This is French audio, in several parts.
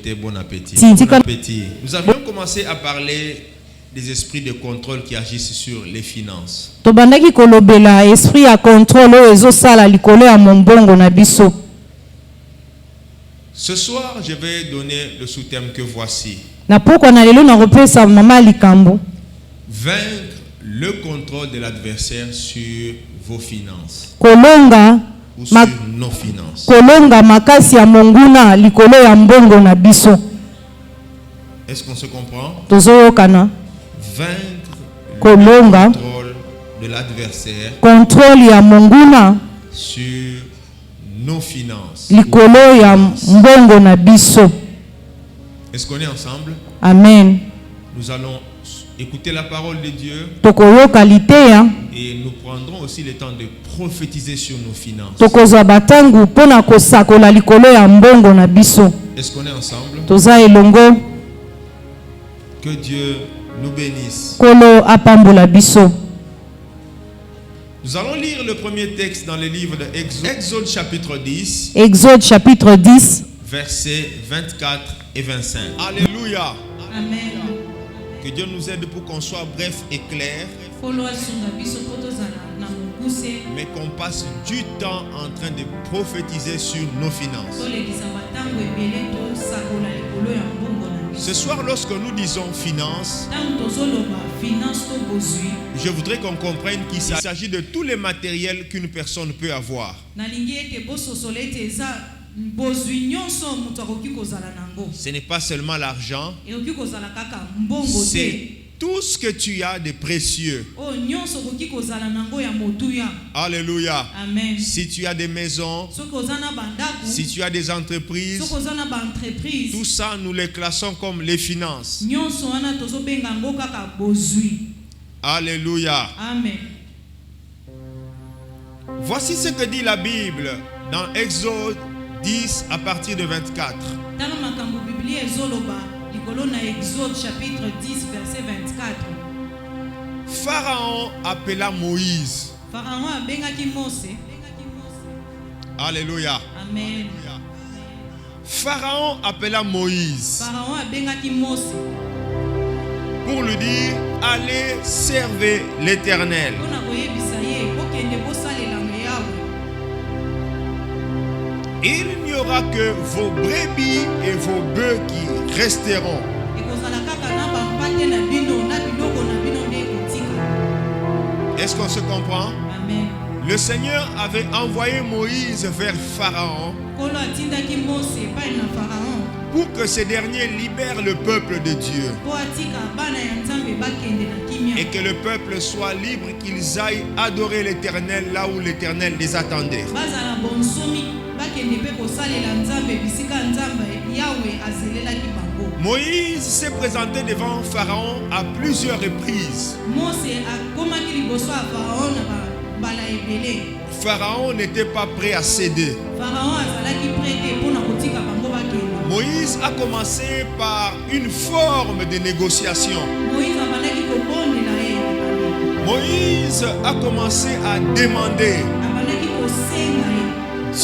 appétit, bon appétit. Bon appétit. Nous avions commencé à parler des esprits de contrôle qui agissent sur les finances. Tobandaki kolobela esprit ya contrôle ezo sala likolo ya mombongo na biso. Ce soir, je vais donner le sous-thème que voici. Na poko na lelo na kopesa mama likambo. Vaincre le contrôle de l'adversaire sur vos finances. Kolonga ou sur nos finances. Kolonga makasi ya monguna likolo ya mbongo na biso. Est-ce qu'on se comprend? Tozoyokana. Vaincre Kolonga le contrôle de l'adversaire contrôle ya monguna sur nos finances. Likolo ya mbongo na biso. Est-ce qu'on est ensemble? Amen. Nous allons écouter la parole de Dieu. Tokoyo qualité ya. Et nous prendrons aussi le temps de prophétiser sur nos finances. Tokozwa batangu pona kosakola likolo ya mbongo na biso. Est-ce qu'on est ensemble? Toza elongo. Que Dieu nous bénisse. Kolo apambola biso. Nous allons lire le premier texte dans le livre de Exode chapitre 10. Exode chapitre 10. Versets 24 et 25. Alléluia. Amen. Que Dieu nous aide pour qu'on soit bref et clair. Mais qu'on passe du temps en train de prophétiser sur nos finances. Ce soir, lorsque nous disons finances, je voudrais qu'on comprenne qu'il s'agit de tous les matériels qu'une personne peut avoir. Ce n'est pas seulement l'argent, c'est tout ce que tu as de précieux. Alléluia. Amen. Si tu as des maisons, si tu as des entreprises, tout ça nous les classons comme les finances. Alléluia. Amen. Voici ce que dit la Bible dans Exode 10 à partir de 24. Exode chapitre 10 verset 24. Pharaon appela Moïse. Pharaon abengaki Mose. Alléluia. Amen. Pharaon appela Moïse. Pharaon abengaki Mose. Pour lui dire, allez servir l'Éternel. Il n'y aura que vos brebis et vos bœufs qui resteront. Est-ce qu'on se comprend? Amen. Le Seigneur avait envoyé Moïse vers Pharaon pour que ce dernier libère le peuple de Dieu et que le peuple soit libre, qu'ils aillent adorer l'Éternel là où l'Éternel les attendait. Moïse s'est présenté devant Pharaon à plusieurs reprises. Pharaon n'était pas prêt à céder. Moïse a commencé par une forme de négociation. Moïse a commencé à demander.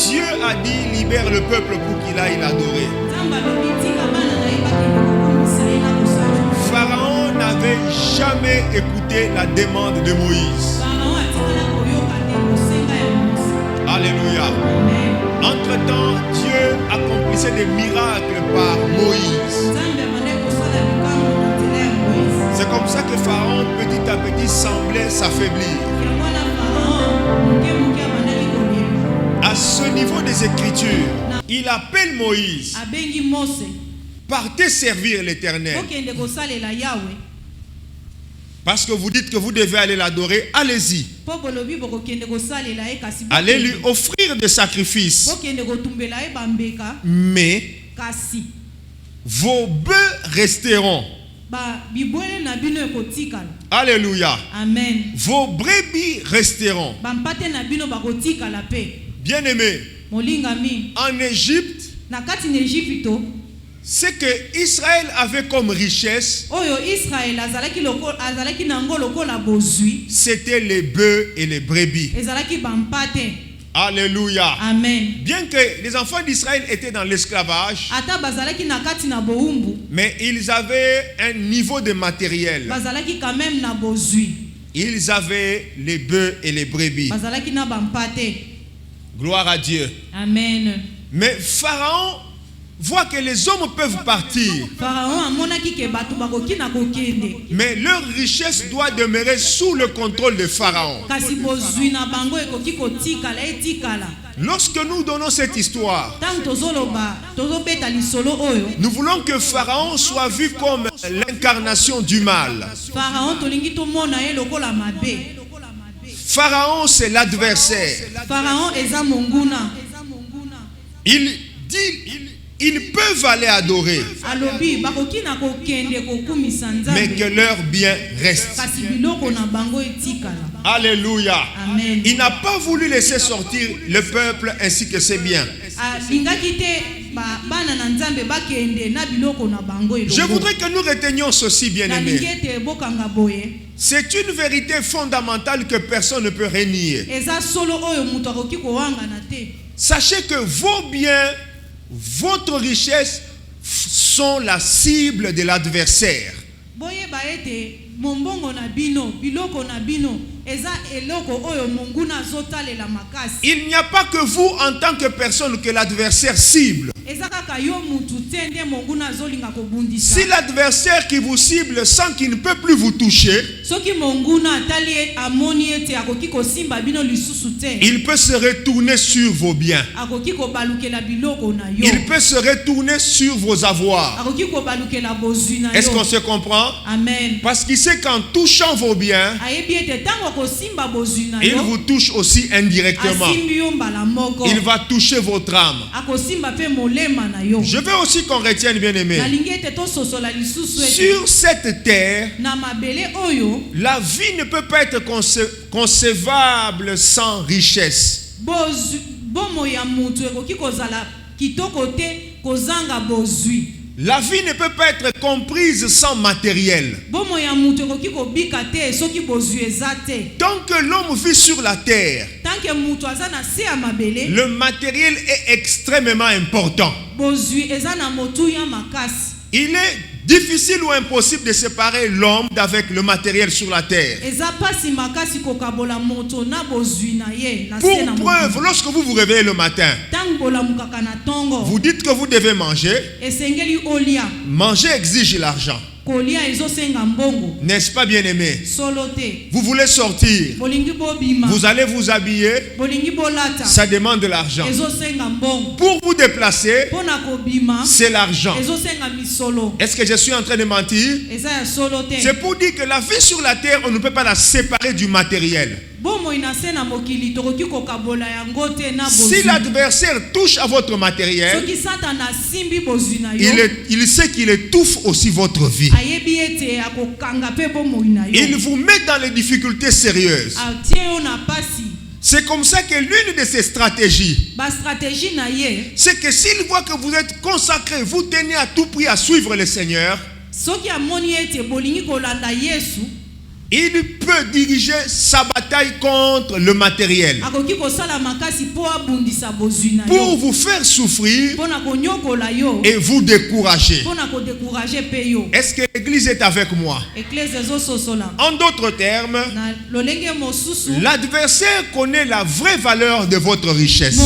Dieu a dit libère le peuple pour qu'il aille l'adorer. Pharaon n'avait jamais écouté la demande de Moïse. Alléluia. Entre-temps, Dieu accomplissait des miracles par Moïse. C'est comme ça que Pharaon, petit à petit, semblait s'affaiblir. À ce niveau des Écritures, il appelle Moïse. Partez servir l'Éternel. Parce que vous dites que vous devez aller l'adorer, allez-y. Allez lui offrir des sacrifices. Mais vos bœufs resteront. Alléluia. Amen. Vos brebis resteront. Bien-aimés, en Égypte, ce que Israël avait comme richesse, c'était les bœufs et les brebis. Alléluia. Amen. Bien que les enfants d'Israël étaient dans l'esclavage, mais ils avaient un niveau de matériel. Ils avaient les bœufs et les brebis. Gloire à Dieu. Amen. Mais Pharaon voit que les hommes peuvent partir. Mais leur richesse doit demeurer sous le contrôle de Pharaon. Lorsque nous donnons cette histoire, nous voulons que Pharaon soit vu comme l'incarnation du mal. Pharaon, c'est l'adversaire. Il dit, ils peuvent aller adorer, mais que leur bien reste. Alléluia. Amen. Il n'a pas voulu laisser sortir le peuple ainsi que ses biens. Je voudrais que nous retenions ceci, bien-aimés. C'est une vérité fondamentale que personne ne peut renier. Sachez que vos biens, votre richesse sont la cible de l'adversaire. Il n'y a pas que vous en tant que personne que l'adversaire cible. Si l'adversaire qui vous cible sent qu'il ne peut plus vous toucher, il peut se retourner sur vos biens. Il peut se retourner sur vos avoirs. Est-ce qu'on se comprend? Amen. Parce qu'il sait qu'en touchant vos biens, il vous touche aussi indirectement. Il va toucher votre âme. Je veux aussi qu'on retienne, bien aimé, sur cette terre, la vie ne peut pas être concevable sans richesse. La vie ne peut pas être comprise sans matériel. Tant que l'homme vit sur la terre, le matériel est extrêmement important. Il est difficile ou impossible de séparer l'homme d'avec le matériel sur la terre. Pour preuve, lorsque vous vous réveillez le matin, vous dites que vous devez manger. Manger exige l'argent. N'est-ce pas, bien aimé? Vous voulez sortir, vous allez vous habiller, ça demande de l'argent. Pour vous déplacer, c'est l'argent. Est-ce que je suis en train de mentir? C'est pour dire que la vie sur la terre, on ne peut pas la séparer du matériel. Si l'adversaire touche à votre matériel, il sait qu'il étouffe aussi votre vie. Il vous met dans les difficultés sérieuses. C'est comme ça que l'une de ses stratégies, c'est que s'il voit que vous êtes consacré, vous tenez à tout prix à suivre le Seigneur, il peut diriger sa bataille contre le matériel pour vous faire souffrir et vous décourager. Est-ce que l'église est avec moi? En d'autres termes, l'adversaire connaît la vraie valeur de votre richesse.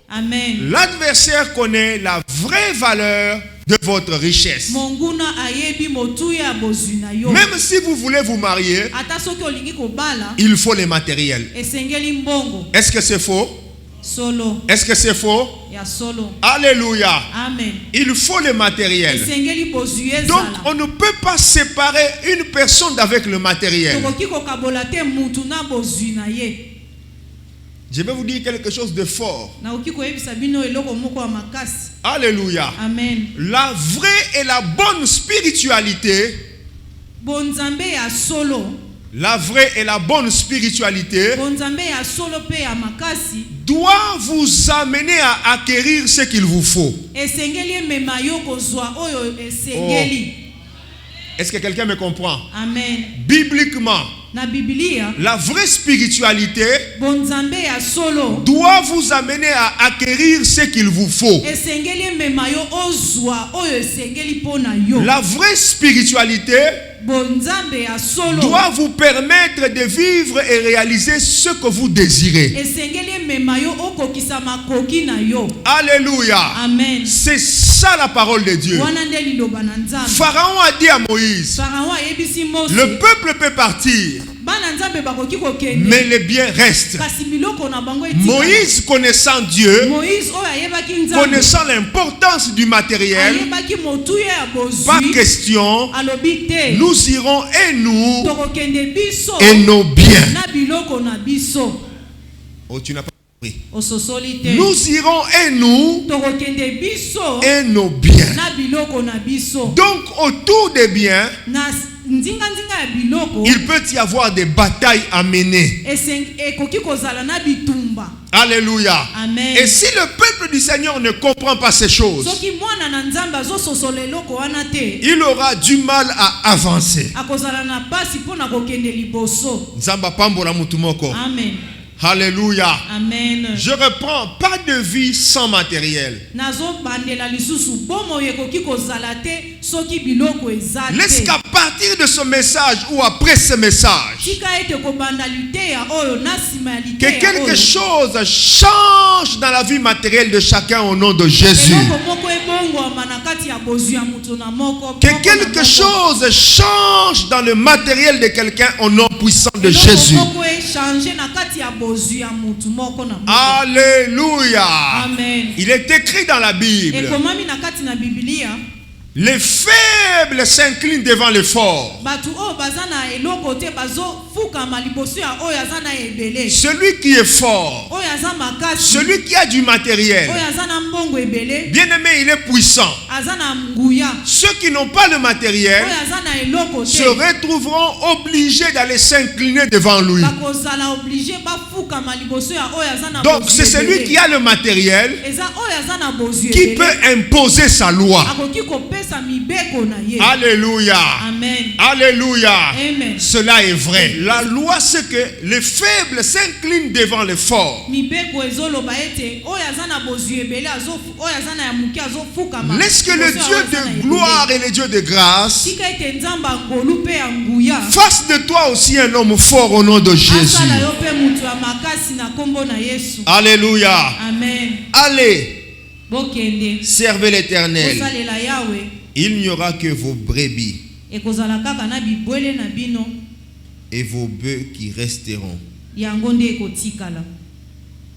Amen. L'adversaire connaît la vraie valeur de votre richesse. Même si vous voulez vous marier, il faut les matériels. Est-ce que c'est faux? Est-ce que c'est faux? Alléluia. Amen. Il faut le matériel. Donc on ne peut pas séparer une personne avec le matériel. Je vais vous dire quelque chose de fort. Alléluia. Amen. La vraie et la bonne spiritualité, la vraie et la bonne spiritualité doit vous amener à acquérir ce qu'il vous faut. Est-ce que quelqu'un me comprend? Amen. Bibliquement, Na Biblia, la vraie spiritualité bonzambe ya solo doit vous amener à acquérir ce qu'il vous faut. esengeli mema yo ozwa oyo esengeli pona yo. La vraie spiritualité Bonzambe ya solo doit vous permettre de vivre et réaliser ce que vous désirez. esengeli mema yo okokisa makoki na yo. Alléluia. Amen. C'est ça la parole de Dieu. Wana nde liloba na Nzambe. Pharaon a dit à Moïse, Pharaon ayebisi Mose, le peuple peut partir, bana Nzambe bakoki kokende, mais les biens restent. kasi biloko na bango etikala. Moïse, connaissant Dieu, Moïse oyo ayebaki Nzambe, connaissant l'importance du matériel, ayebaki motuya ya bozwi, pas question, alobi te, nous irons et nous tokokende biso et nos biens. na biloko na biso. Oh, tu n'as pas compris. Ososoli te. Nous irons et nous Tokokende biso et nos biens. na biloko na biso. Donc, autour des biens, Na nzinga ya biloko, il peut y avoir des batailles à mener. ekoki kozala na bitumba. Alléluia. Amen. Et si le peuple du Seigneur ne comprend pas ces choses, Soki mwana na Nzambe azososola eloko wana te, il aura du mal à avancer. akozala na pasi mpona kokende liboso. Nzamba pambola mutu moko. Amen. Alléluia. Amen. Je reprends, pas de vie sans matériel. Nazo bandela lisusu bomo yekoki kozala te soki biloko ezate. Laisse qu'à partir de ce message ou après ce message, Tika ete kobanda lite ya oyo na sima ya lite que ya quelque oyo. chose change dans la vie matérielle de chacun au nom de Jésus. Eloko moko ebongwama na kati ya bozwi ya mutu na moko. Que quelque chose change dans le matériel de quelqu'un au nom puissant de Jésus. Eloko moko echange na kati ya bozwi ya mutu moko na moko. Alléluia. Amen. Il est écrit dans la Bible, Ekomami na kati na Biblia, les faibles s'inclinent devant les forts. batu oyo baza na eloko te bazofukama liboso ya oyo aza na ebele. Celui qui est fort, Oyo aza makasi, celui qui a du matériel, oyo aza na mbongo ebele, bien aimé, il est puissant. aza na nguya. Ceux qui n'ont pas le matériel Oyo aza na eloko se te, retrouveront obligés d'aller s'incliner devant lui. bakozala oblige bafukama liboso ya oyo aza na Donc bozwi c'est celui ebele. qui a le matériel Eza oyo aza na bozwi qui ebele, peut imposer sa loi. akoki kopesa mibeko na ye. Alléluia. Amen. Alléluia. Amen. Cela est vrai. La loi, c'est que les faibles s'inclinent devant les forts. Mibeko ezoloba ete oyo aza na bozwi ebele oyo aza na ya moke azofukama. Laisse que le liboso ya Dieu oyo aza na de ebele. gloire et le Dieu de grâce Tika ete Nzambe angolu mpe ya nguya fasse de toi aussi un homme fort au nom de Jésus. asala yo mpe mutu ya makasi na kombo na Yesu. Alléluia. Amen. Allez, Bokende servez l'Éternel. kosalela Yawe, Il n'y aura que vos brebis ekozala kaka na bibwele na bino, et vos bœufs qui resteront. yango nde ekotikala.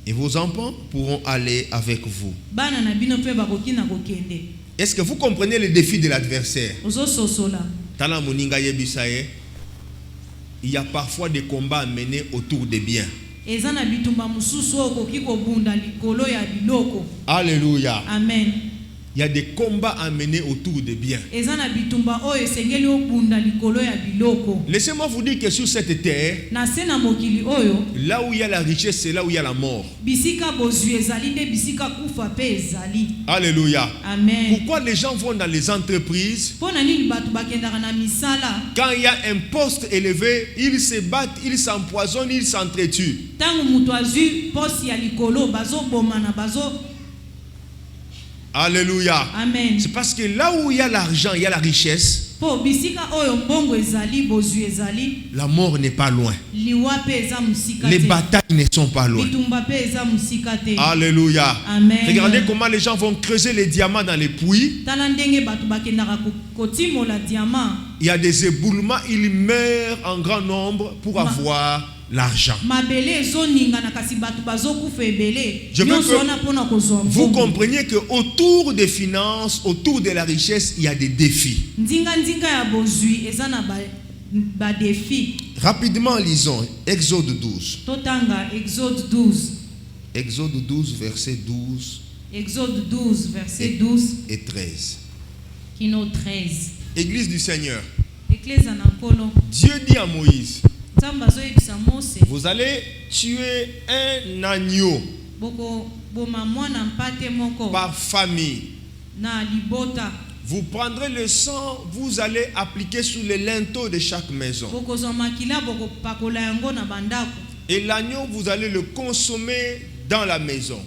Et vos enfants pourront aller avec vous. Bana na bino mpe bakoki na kokende. Est-ce que vous comprenez le défi de l'adversaire? Ozososola. Tala moninga yebisaye. Il y a parfois des combats à mener autour des biens. Eza na bitumba mususu okoki kobunda likolo ya biloko. Alléluia. Amen. Il y a des combats à mener autour des biens. Eza na bitumba oyo esengeli obunda likolo ya biloko. Laissez-moi vous dire que sur cette terre, Na se na mokili oyo, là où il y a la richesse, c'est là où il y a la mort. bisika bozwi ezali nde bisika kufa pe ezali. Alléluia. Amen. Pourquoi les gens vont dans les entreprises? Pona nini batu bakendaka na misala? Quand il y a un poste élevé, ils se battent, ils s'empoisonnent, ils s'entretuent. Tangu mutu azwi posi ya likolo bazobomana bazo. Alléluia. Amen. C'est parce que là où il y a l'argent, il y a la richesse. Po bisika oyo mbongo ezali bozwi ezali, La mort n'est pas loin. liwa pe eza musika Les te. batailles ne sont pas loin. Bitumba pe eza musika te. Alléluia. Amen. Regardez comment les gens vont creuser les diamants dans les puits. Tala ndenge batu bakendaka kotimola diamant. Il y a des éboulements, ils meurent en grand nombre pour avoir l'argent. Mabele ezoninga na kasi batu bazokufa ebele. Je veux Nyonso wana pona kozwa vous mbongo. compreniez que autour des finances, autour de la richesse, il y a des défis. Ndinga ya bozwi eza na ba défi. Rapidement lisons Exode 12. Totanga Exode 12. Exode 12, verset 12 Exode 12 verset 12 et 13. kino 13. Église du Seigneur. Église na nkolo. Dieu dit à Moïse, Nzambe azoyebisa Mose, vous allez tuer un agneau boko boma mwana mpate moko par famille. na libota. Vous prendrez le sang, vous allez appliquer sur les linteaux de chaque maison. Et l'agneau, vous allez le consommer dans la maison.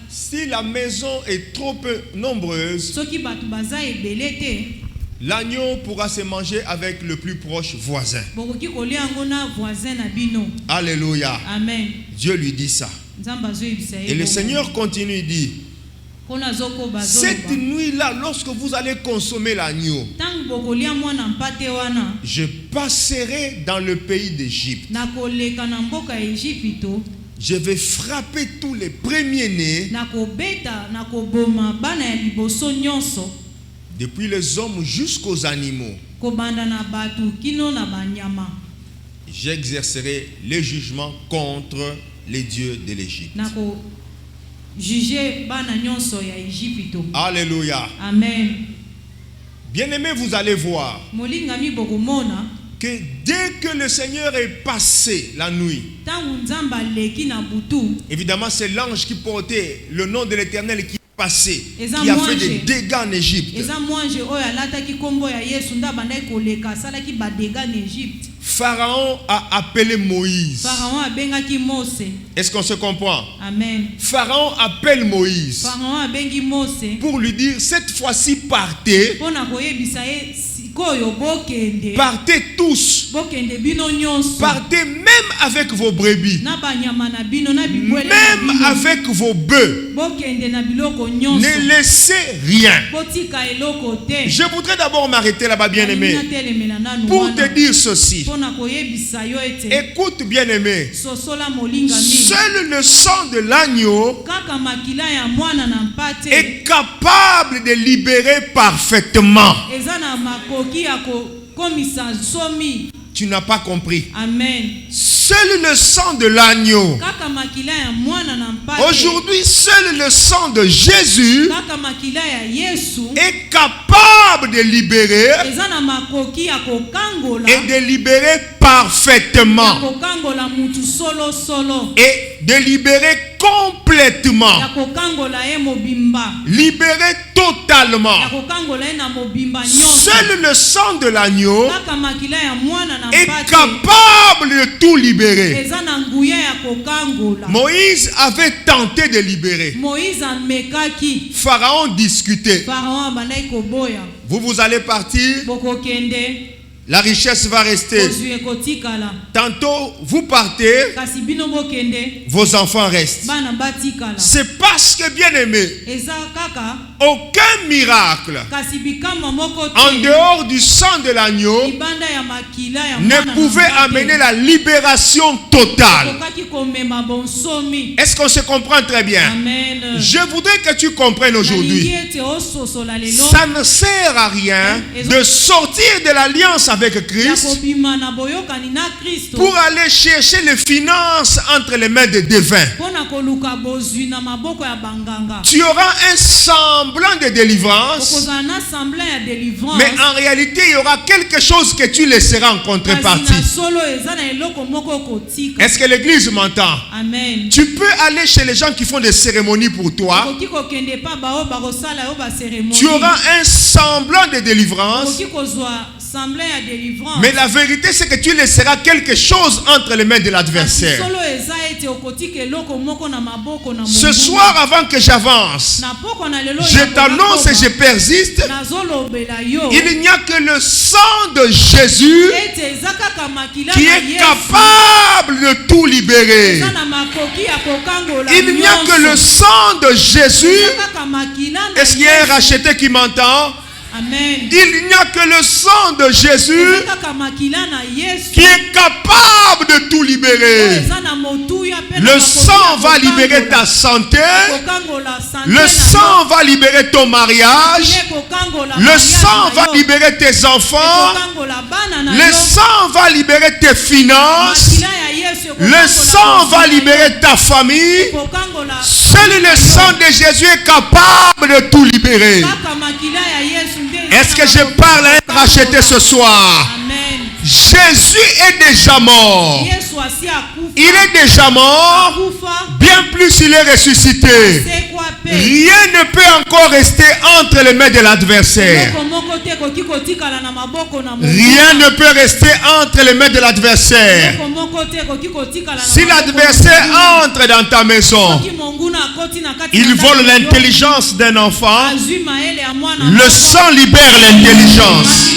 Si la maison est trop peu nombreuse, l'agneau pourra se manger avec le plus proche voisin. Alléluia. Amen. Dieu lui dit ça. Et le Seigneur continue, dit: cette nuit-là, lorsque vous allez consommer l'agneau, je passerai dans le pays d'Égypte. Je vais frapper tous les premiers-nés, depuis les hommes jusqu'aux animaux. J'exercerai le jugement contre les dieux de l'Égypte. Alléluia. Amen. Bien-aimés, vous allez voir que dès que le Seigneur est passé la nuit, évidemment c'est l'ange qui portait le nom de l'Éternel qui est passé, qui a fait des dégâts en Égypte. Pharaon a appelé Moïse. Est-ce qu'on se comprend? Amen. Pharaon appelle Moïse pour lui dire: cette fois-ci partez. Partez tous. Partez même avec vos brebis. Même avec vos bœufs. Ne laissez rien. Je voudrais d'abord m'arrêter là-bas, bien-aimé, pour te dire ceci. Écoute, bien-aimé. Seul le sang de l'agneau est capable de libérer parfaitement. Tu n'as pas compris. Amen. Seul le sang de l'agneau. Aujourd'hui, seul le sang de Jésus est capable de libérer et de libérer parfaitement et de libérer complètement, libérer totalement. Seul le sang de l'agneau est capable de tout libérer. Moïse avait tenté de libérer. Pharaon discutait. Vous allez partir. La richesse va rester. Tantôt, vous partez, vos enfants restent. C'est parce que, bien aimé, aucun miracle en dehors du sang de l'agneau ne pouvait amener la libération totale. Est-ce qu'on se comprend très bien? Amen. Je voudrais que tu comprennes aujourd'hui. Ça ne sert à rien de sortir de l'alliance avec Christ pour aller chercher les finances entre les mains des devins. Tu auras un semblant de délivrance, mais en réalité il y aura quelque chose que tu laisseras en contrepartie. Est-ce que l'église m'entend? Amen. Tu peux aller chez les gens qui font des cérémonies pour toi. Tu auras un semblant de délivrance, mais la vérité c'est que tu laisseras quelque chose entre les mains de l'adversaire. Ce soir, avant que j'avance, je t'annonce et je persiste, il n'y a que le sang de Jésus qui est capable de tout libérer. Il n'y a que le sang de Jésus. Est-ce qu'il y a un racheté qui m'entend? Amen. Il n'y a que le sang de Jésus qui est capable de tout libérer. Le sang va libérer ta santé. Le sang va libérer ton mariage. Le sang va libérer tes enfants. Le sang va libérer tes finances. Le sang va libérer ta famille. Seul le sang de Jésus est capable de tout libérer. Est-ce que je parle à un racheté ce soir? Amen. Jésus est déjà mort. Il est déjà mort. Bien plus, il est ressuscité. rien ne peut encore rester entre les mains de l'adversaire. Rien ne peut rester entre les mains de l'adversaire. Si l'adversaire entre dans ta maison, il vole l'intelligence d'un enfant. Le sang libère l'intelligence.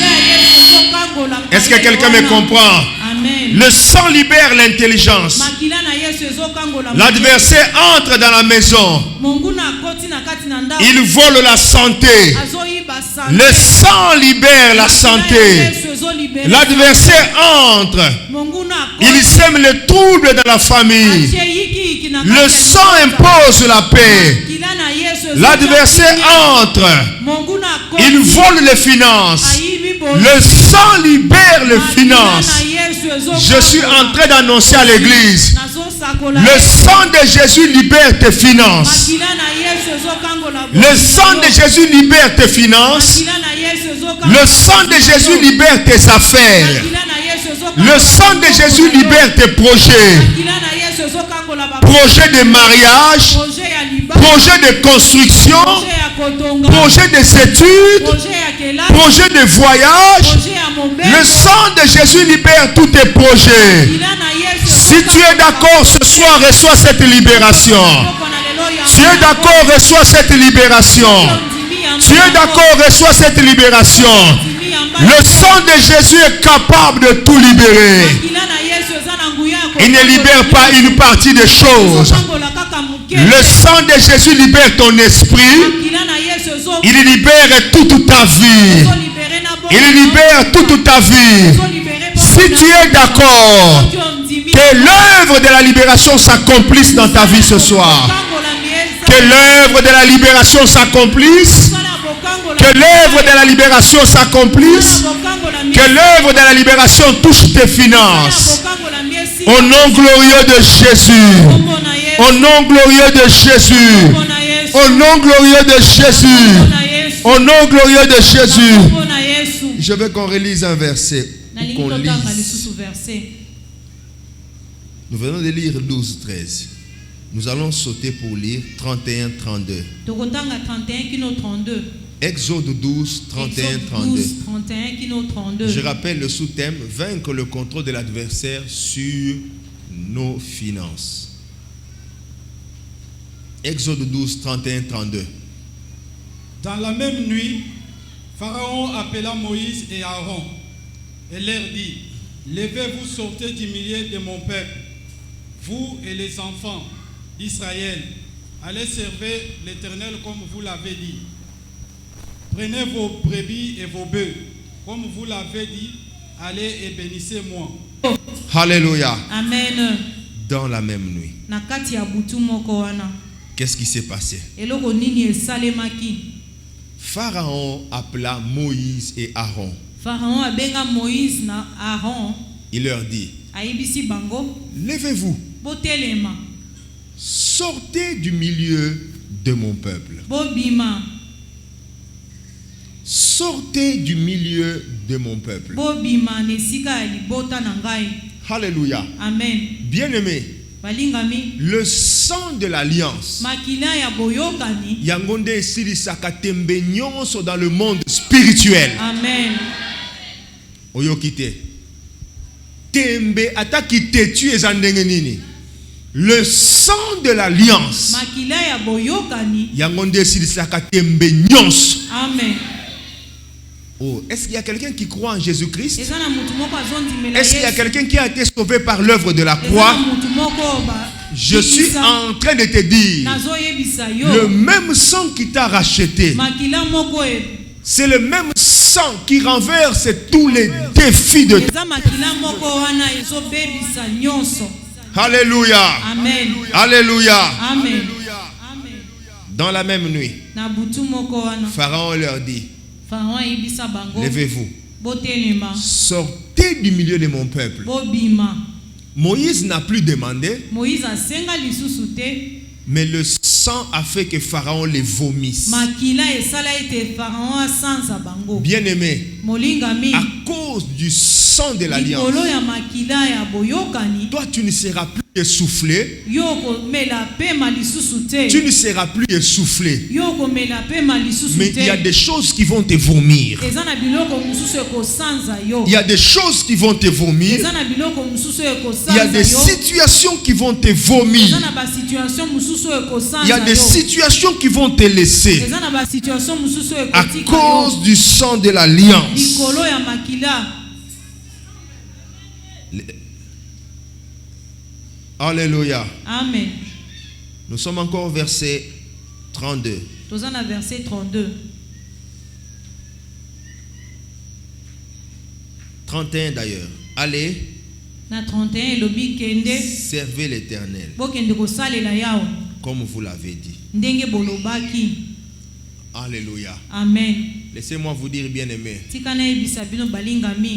Est-ce que quelqu'un me comprend? Le sang libère l'intelligence. L'adversaire entre dans la maison. Il vole la santé. Le sang libère la santé. L'adversaire entre. Il sème le trouble dans la famille. Le sang impose la paix. L'adversaire entre. Il vole les finances. Le sang libère les finances. Je suis en train d'annoncer à l'église. Le sang de Jésus libère tes finances. Le sang de Jésus libère tes finances. Le sang de Jésus libère tes affaires. Le sang de Jésus libère tes projets. Projet de mariage, projet de construction, projet d'études, projet de voyage. Le sang de Jésus libère tous tes projets. Si tu es d'accord ce soir, reçois cette libération. Tu es d'accord, reçois cette libération. Tu es d'accord, reçois cette libération. Le sang de Jésus est capable de tout libérer. Il ne libère pas une partie des choses. Le sang de Jésus libère ton esprit. Il libère toute ta vie. Il libère toute ta vie. Si tu es d'accord, que l'œuvre de la libération s'accomplisse dans ta vie ce soir. Que l'œuvre de la libération s'accomplisse. Que l'œuvre de la libération s'accomplisse. Que l'œuvre de la libération touche tes finances. Au nom glorieux de Jésus. Au nom glorieux de Jésus. Au nom glorieux de Jésus. Au nom glorieux de Jésus. Je veux qu'on relise un verset. Qu'on lise. Nous venons de lire 12-13. Nous allons sauter pour lire 31-32. Exode 12, 31-32. Je rappelle le sous-thème: vaincre le contrôle de l'adversaire sur nos finances. Exode 12, 31-32. Dans la même nuit, Pharaon appela Moïse et Aaron et leur dit: levez-vous, sortez du milieu de mon peuple, vous et les enfants d'Israël. Allez servir l'Éternel comme vous l'avez dit. Prenez vos brebis et vos bœufs, comme vous l'avez dit. Allez et bénissez-moi. Alléluia. Amen. Dans la même nuit. Qu'est-ce qui s'est passé? Pharaon appela Moïse et Aaron. Pharaon abenga Moïse na Aaron. Il leur dit: levez-vous, sortez du milieu de mon peuple. Sortez du milieu de mon peuple. Alléluia. Amen. Bien-aimé, le sang de l'alliance yangonde esilisaka tembe nyonso dans le monde spirituel. Amen. Oyokite tembe ataki tetu ezandenge nini. Le sang de l'alliance yangonde esilisaka tembe nyonso. Amen. Oh, est-ce qu'il y a quelqu'un qui croit en Jésus-Christ? Est-ce qu'il y a quelqu'un qui a été sauvé par l'œuvre de la croix? Je suis en train de te dire, le même sang qui t'a racheté, c'est le même sang qui renverse tous les défis de ta vie. Alléluia. Amen. Alléluia. Amen. Dans la même nuit, Pharaon leur dit: levez-vous, sortez du milieu de mon peuple. Moïse n'a plus demandé, mais le sang a fait que Pharaon les vomisse. Bien-aimé, à cause du sang de l'alliance, toi tu ne seras plus essoufflé, tu ne seras plus essoufflé. Mais il y a des choses qui vont te vomir. Il y a des choses qui vont te vomir. Il y a des situations qui vont te vomir. Il y a des situations qui vont te laisser à cause du sang de l'alliance. Alléluia. Amen. Nous sommes encore au verset 32. Nous sommes à verset 32. 31 d'ailleurs. Allez. Na 31 lobi kende. Servez l'Éternel. Bokende ko salela yawo. Comme vous l'avez dit. Ndenge bolobaki. Alléluia. Amen. Laissez-moi vous dire, bien-aimés,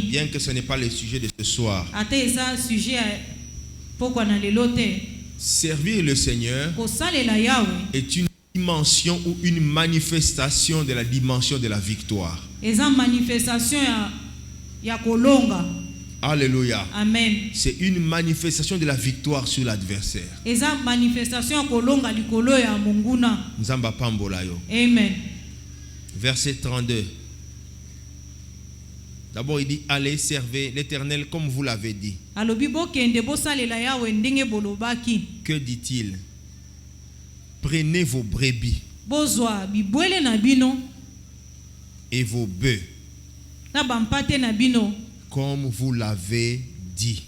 bien que ce n'est pas le sujet de ce soir, servir le Seigneur est une dimension ou une manifestation de la dimension de la victoire. Alléluia. Amen. C'est une manifestation de la victoire sur l'adversaire. Nzamba pambola yo. Amen. Verset 32. D'abord il dit, allez servir l'Éternel comme vous l'avez dit. Que dit-il? Prenez vos brebis et vos bœufs comme vous l'avez dit.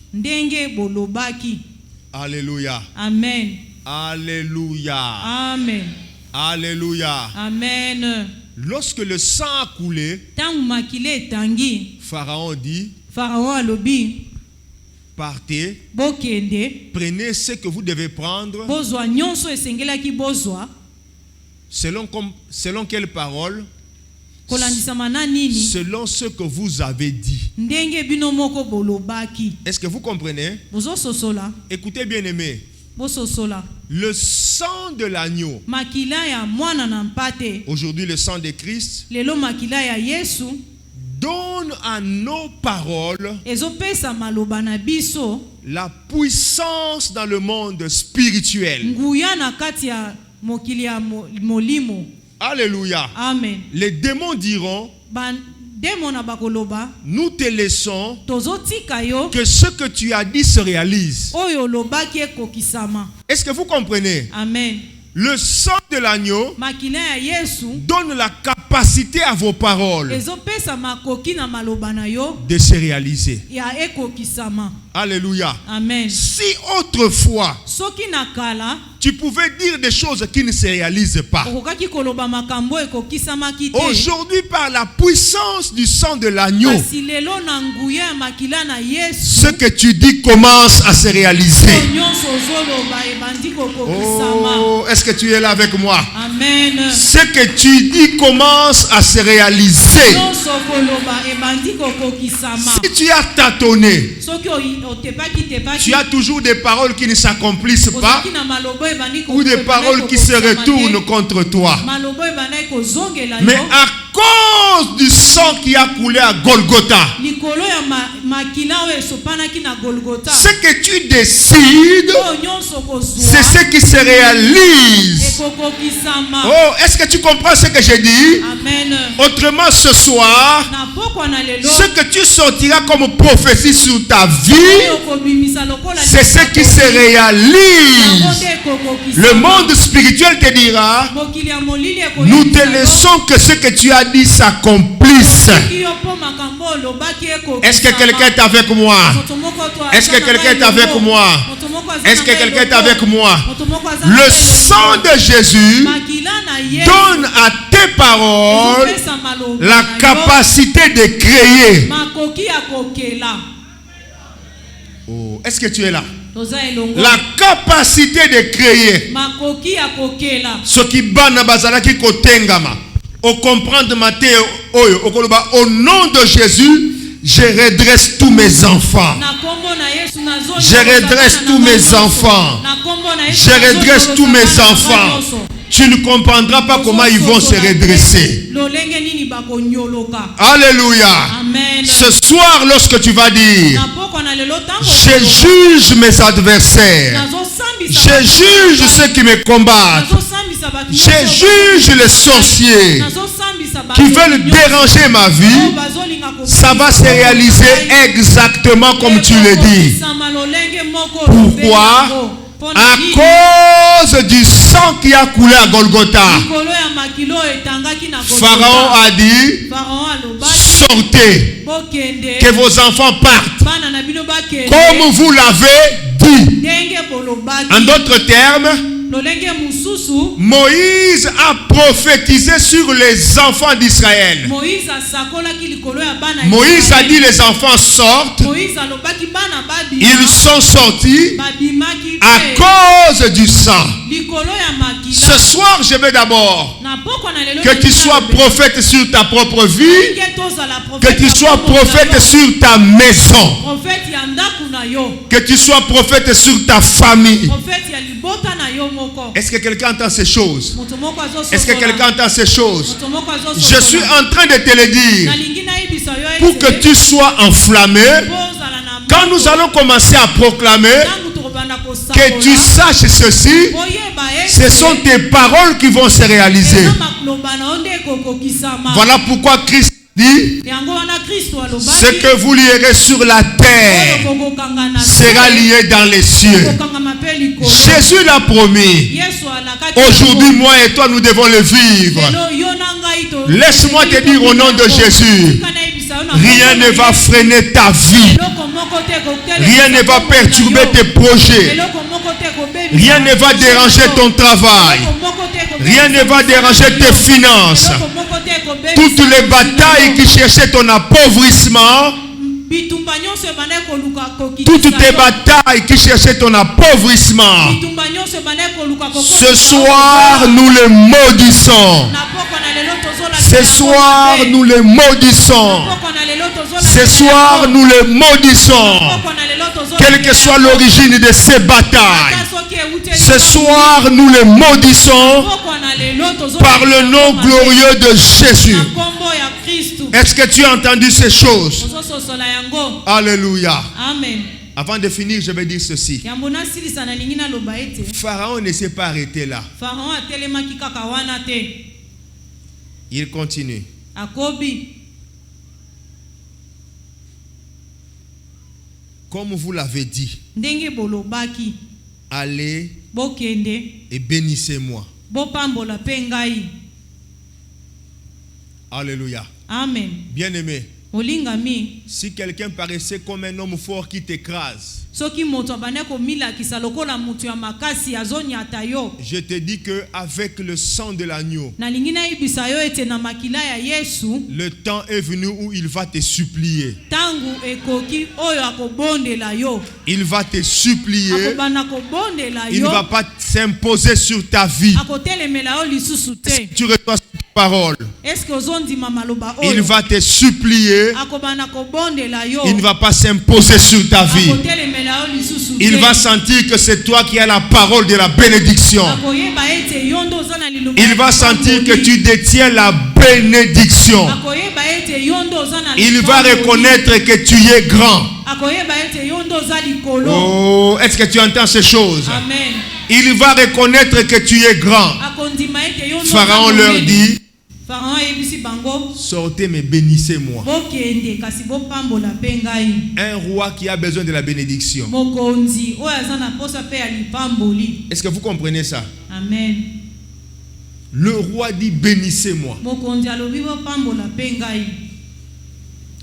Alléluia. Amen. Alléluia. Amen. Alléluia. Amen. Lorsque le sang a coulé, Pharaon dit, partez, prenez ce que vous devez prendre. Selon quelle parole? Selon ce que vous avez dit. Est-ce que vous comprenez? Écoutez, bien aimé. Le sang de l'agneau, aujourd'hui le sang de Christ, donne à nos paroles la puissance dans le monde spirituel. Alléluia. Amen. Les démons diront, nous te laissons que ce que tu as dit se réalise. Est-ce que vous comprenez? Amen. Le sang de l'agneau donne la capacité à vos paroles de se réaliser. Alléluia. Amen. Si autrefois tu pouvais dire des choses qui ne se réalisent pas, aujourd'hui par la puissance du sang de l'agneau, ce que tu dis commence à se réaliser. Oh, est-ce que tu es là avec moi? Amen. Ce que tu dis commence à se réaliser. Si tu as tâtonné, tu as toujours des paroles qui ne s'accomplissent pas ou des paroles qui se retournent contre toi. Mais à cause du sang qui a coulé à Golgotha, ce que tu décides, c'est ce qui se réalise. Oh, est-ce que tu comprends ce que j'ai dit? Amen. Autrement, ce soir, ce que tu sortiras comme prophétie sur ta vie, c'est ce qui se réalise. Le monde spirituel te dira, nous te laissons que ce que tu as dit s'accomplisse. Est-ce que quelqu'un est avec moi? Est-ce que quelqu'un est avec moi? Est-ce que quelqu'un est avec moi? Le sang de Jésus donne à tes paroles la capacité de créer. Oh, est-ce que tu es là? La capacité de créer. Ce qui bana bazala qui kotengama. Au comprendre Matthieu, au nom de Jésus, je redresse tous mes enfants. Je redresse tous mes enfants. Je redresse tous mes enfants. tu ne comprendras pas comment ils vont se redresser. Alléluia. Amen. Ce soir, lorsque tu vas dire, je juge mes adversaires, je juge ceux qui me combattent, je juge les sorciers qui veulent déranger ma vie, ça va se réaliser exactement comme tu le dis. Pourquoi? À cause du sang qui a coulé à Golgotha. Pharaon a dit, sortez, que vos enfants partent, comme vous l'avez dit. En d'autres termes, Moïse a prophétisé sur les enfants d'Israël. Moïse a dit les enfants sortent. Ils sont sortis à cause du sang. Ce soir, je veux d'abord que tu sois prophète sur ta propre vie, que tu sois prophète sur ta maison, que tu sois prophète sur ta famille. Est-ce que quelqu'un entend ces choses? Est-ce que quelqu'un entend ces choses? Je suis en train de te le dire pour que tu sois enflammé. Quand nous allons commencer à proclamer, que tu saches ceci, ce sont tes paroles qui vont se réaliser. Voilà pourquoi Christ dit, ce que vous lierez sur la terre sera lié dans les cieux. Jésus l'a promis. Aujourd'hui, moi et toi, nous devons le vivre. Laisse-moi te dire au nom de Jésus, rien ne va freiner ta vie. Rien ne va perturber tes projets. Rien ne va déranger ton travail. Rien ne va déranger tes finances. Toutes les batailles qui cherchaient ton appauvrissement, toutes tes batailles qui cherchaient ton appauvrissement, ce soir nous les maudissons. Ce soir nous les maudissons. Ce soir nous les maudissons. Quelle que soit l'origine de ces batailles, ce soir nous les maudissons par le nom glorieux de Jésus. Est-ce que tu as entendu ces choses? Alléluia. Amen. Avant de finir, je vais dire ceci. Pharaon ne s'est pas arrêté là. Il continue. Comme vous l'avez dit, allez et bénissez-moi. Alléluia. Amen. Bien-aimé, si quelqu'un paraissait comme un homme fort qui t'écrase, je te dis qu'avec le sang de l'agneau, le temps est venu où il va te supplier. Il va te supplier. Il ne va pas s'imposer sur ta vie. Si tu reçois cette parole, il va te supplier. Il ne va pas s'imposer sur ta vie. Il va sentir que c'est toi qui as la parole de la bénédiction. Il va sentir que tu détiens la bénédiction. Il va reconnaître que tu es grand. Oh, est-ce que tu entends ces choses? Amen. Il va reconnaître que tu es grand. Pharaon leur dit, sortez mais bénissez-moi. Un roi qui a besoin de la bénédiction. Est-ce que vous comprenez ça? Amen. Le roi dit bénissez-moi.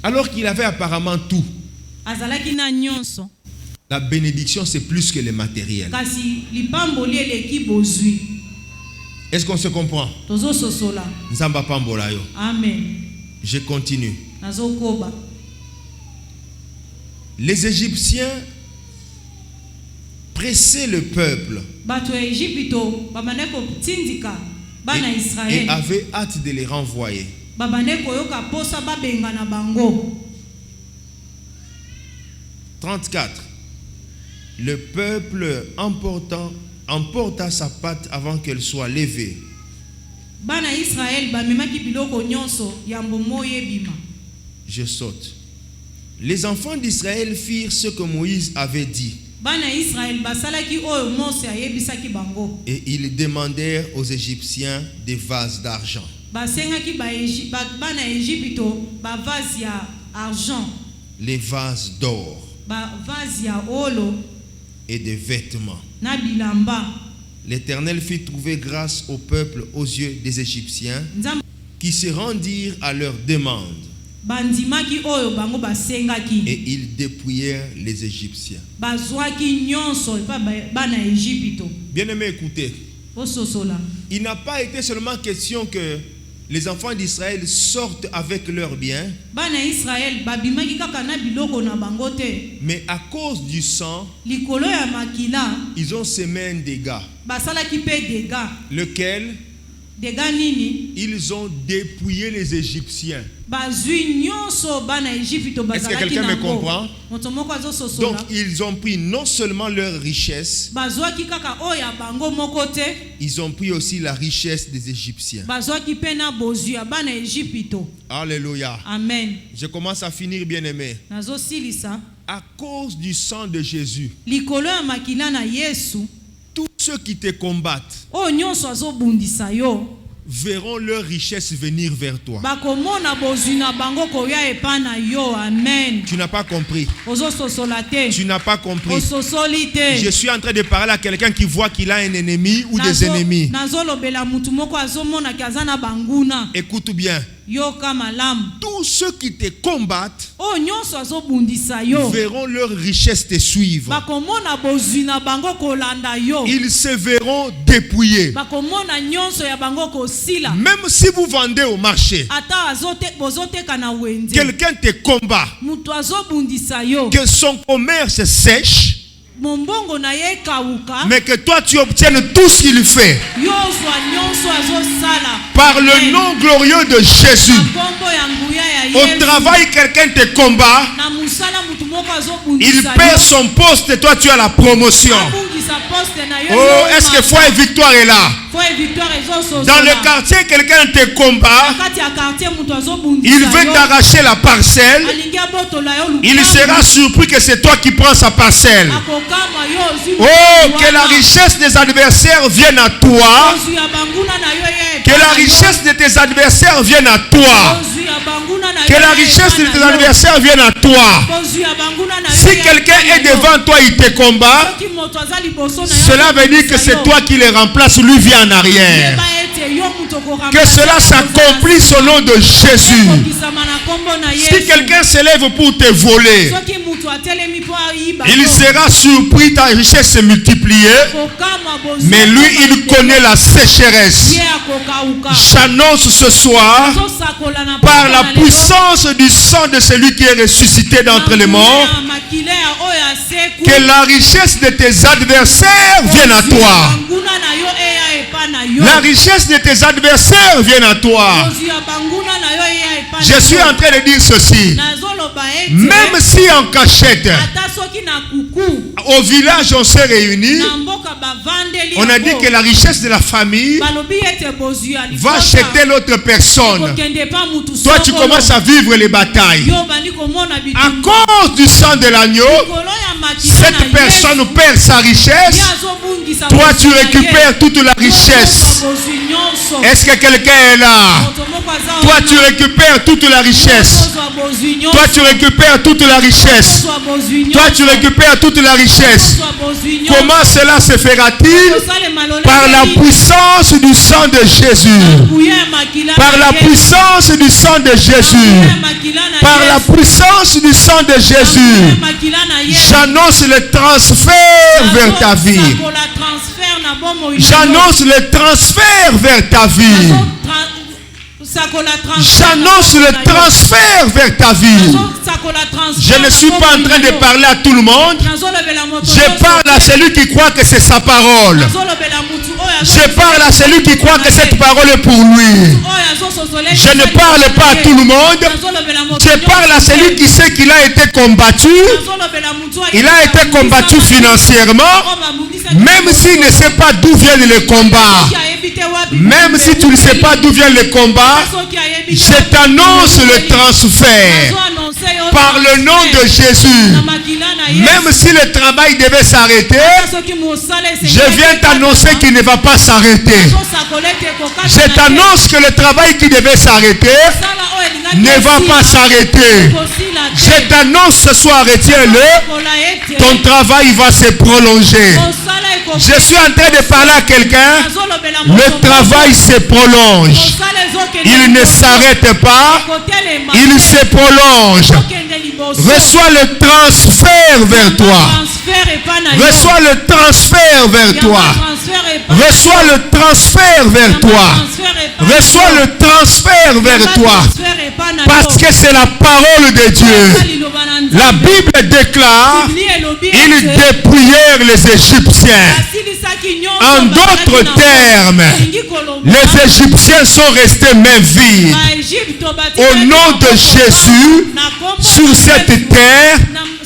Alors qu'il avait apparemment tout. La bénédiction c'est plus que le matériel. Est-ce qu'on se comprend? Amen. Je continue. Les Égyptiens pressaient le peuple et avaient hâte de les renvoyer. 34. Le peuple emportant emporta sa pâte avant qu'elle soit levée. Je saute. Les enfants d'Israël firent ce que Moïse avait dit. Et ils demandèrent aux Égyptiens des vases d'argent. Les vases d'or et des vêtements. L'Éternel fit trouver grâce au peuple aux yeux des Égyptiens qui se rendirent à leur demande. Et ils dépouillèrent les Égyptiens. Bien-aimés, écoutez. Il n'a pas été seulement question que les enfants d'Israël sortent avec leurs biens, mais à cause du sang, ils ont semé un dégât, lequel ils ont dépouillé les Égyptiens. Est-ce que quelqu'un me comprend? Donc ils ont pris non seulement leur richesse, ils ont pris aussi la richesse des Égyptiens. Alléluia. Amen. Je commence à finir, bien aimé. À cause du sang de Jésus, tous ceux qui te combattent verront leur richesse venir vers toi. Tu n'as pas compris. Tu n'as pas compris. Je suis en train de parler à quelqu'un qui voit qu'il a un ennemi ou des ennemis. Écoute bien. Tous ceux qui te combattent verront leur richesse te suivre. Ils se verront dépouillés. Même si vous vendez au marché, quelqu'un te combat, que son commerce sèche, mais que toi tu obtiennes tout ce qu'il fait par le nom glorieux de Jésus. Au travail, quelqu'un te combat, il perd son poste et toi tu as la promotion. Oh, est-ce que foi et victoire est là? Dans le quartier, quelqu'un te combat, il veut t'arracher la parcelle, il sera surpris que c'est toi qui prends sa parcelle. Oh, que la richesse des adversaires vienne à toi. Que la richesse de tes adversaires vienne à toi. Que la richesse de tes adversaires vienne à toi. Si quelqu'un est devant toi, il te combat, cela veut dire que c'est toi qui le remplace, lui vient en arrière. Que cela s'accomplisse au nom de Jésus. Si quelqu'un s'élève pour te voler, il sera surpris, ta richesse se multiplier, mais lui il connaît la sécheresse. J'annonce ce soir, par la puissance du sang de celui qui est ressuscité d'entre les morts, que la richesse de tes adversaires vienne à toi. La richesse de tes adversaires vienne à toi. Je suis en train de dire ceci. Même si en cachette, au village on s'est réunis, on a dit que la richesse de la famille va acheter l'autre personne. Toi tu commences à vivre les batailles. À cause du sang de l'agneau, cette personne perd sa richesse. Toi tu récupères toute la richesse. Est-ce que quelqu'un est là? Toi tu récupères toute la richesse. Toi tu récupères toute la richesse. Toi tu récupères toute la richesse. Comment cela se fera-t-il? Par la puissance du sang de Jésus. Par la puissance du sang de Jésus. Par la puissance du sang de Jésus. J'annonce le transfert vers ta vie. J'annonce le transfert vers ta vie. J'annonce le transfert vers ta vie. Je ne suis pas en train de parler à tout le monde. Je parle à celui qui croit que c'est sa parole. Je parle à celui qui croit que cette parole est pour lui. Je ne parle pas à tout le monde. Je parle à celui qui sait qu'il a été combattu. Il a été combattu financièrement. Même s'il ne sait pas d'où viennent les combats. Même si tu ne sais pas d'où viennent les combats, je t'annonce le transfert. Par le nom de Jésus. Même si le travail devait s'arrêter, je viens t'annoncer qu'il ne va pas s'arrêter. Je t'annonce que le travail qui devait s'arrêter ne va pas s'arrêter. Je t'annonce ce soir, retiens-le, ton travail va se prolonger. Je suis en train de parler à quelqu'un. Le travail se prolonge. Il ne s'arrête pas. Il se prolonge. Reçois le transfert vers toi. Reçois le transfert vers toi. Reçois le transfert vers toi. Reçois le transfert vers toi. Parce que c'est la parole de Dieu. La Bible déclare, ils dépouillèrent les Égyptiens. En d'autres termes, les Égyptiens sont restés mains vides. Au nom de Jésus, sur cette terre,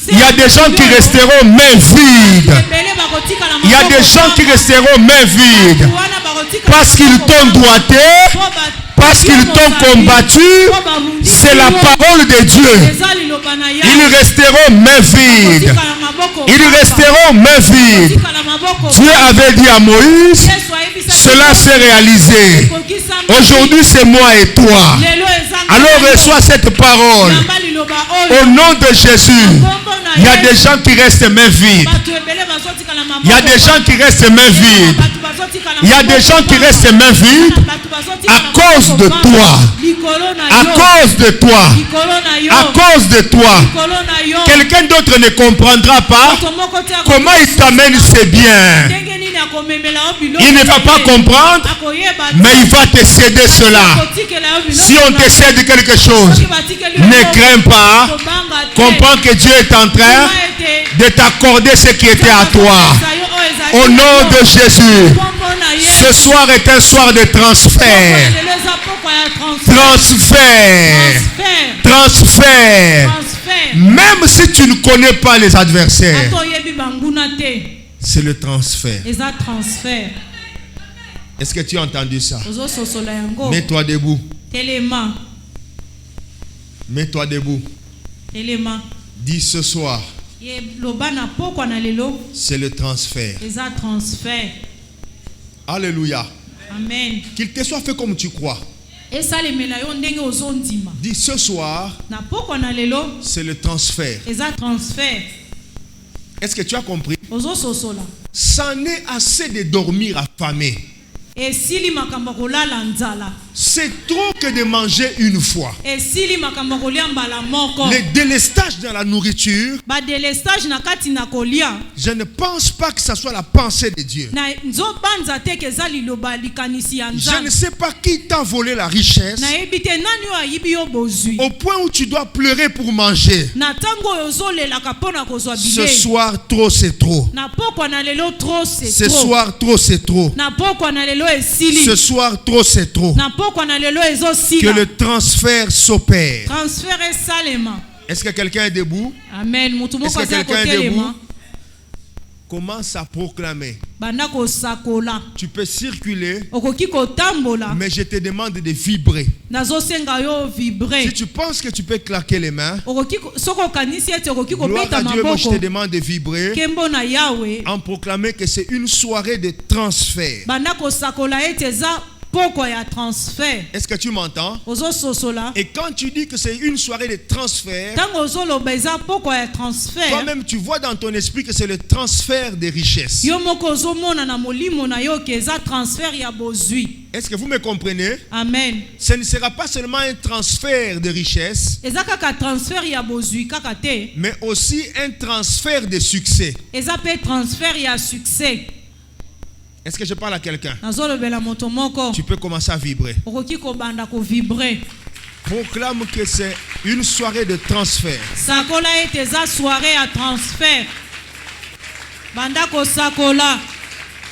il y a des gens qui resteront mains vides. Il y a des gens qui resteront mains vides. Parce qu'ils t'ont doigté. Parce qu'ils t'ont combattu. C'est la parole de Dieu. Ils resteront mains vides. Ils resteront mains vides. Dieu avait dit à Moïse, cela s'est réalisé. Aujourd'hui c'est moi et toi. Alors reçois cette parole. Au nom de Jésus. Il y a des gens qui restent mains vides. Il y a des gens qui restent mains vides. Il y a des gens qui restent mains vides à cause de toi. À cause de toi. À cause de toi. Quelqu'un d'autre ne comprendra pas comment il t'amène ses biens. Il ne va pas comprendre, mais il va te céder cela. Si on te cède quelque chose, ne crains pas. Comprends que Dieu est en train de t'accorder ce qui était à toi. Au nom de Jésus. Ce soir est un soir de transfert. Transfert. Transfert. Même si tu ne connais pas les adversaires, c'est le transfert. Est-ce que tu as entendu ça? Mets-toi debout. Mets-toi debout. Dis ce soir. C'est le transfert. Alléluia. Amen. Qu'il te soit fait comme tu crois. Dis ce soir. C'est le transfert. Est-ce que tu as compris? Ça n'est assez de dormir affamé. C'est trop que de manger une fois. Le délestage dans la nourriture, je ne pense pas que ça soit la pensée de Dieu. Je ne sais pas qui t'a volé la richesse au point où tu dois pleurer pour manger. Ce soir, trop c'est trop. Ce soir, trop c'est trop. Ce soir, trop c'est trop. Que le transfert s'opère. Est-ce que quelqu'un est debout? Amen. Est-ce que quelqu'un est debout? Commence à proclamer. Tu peux circuler, mais je te demande de vibrer. Si tu penses que tu peux claquer les mains, gloire à Dieu, mais je te demande de vibrer en proclamant que c'est une soirée de transfert. Est-ce que tu m'entends? Et quand tu dis que c'est une soirée de transfert, toi-même tu vois dans ton esprit que c'est le transfert des richesses. Est-ce que vous me comprenez? Amen. Ce ne sera pas seulement un transfert de richesses, mais aussi un transfert de succès. Est-ce que je parle à quelqu'un? Tu peux commencer à vibrer. Proclame que c'est une soirée de transfert.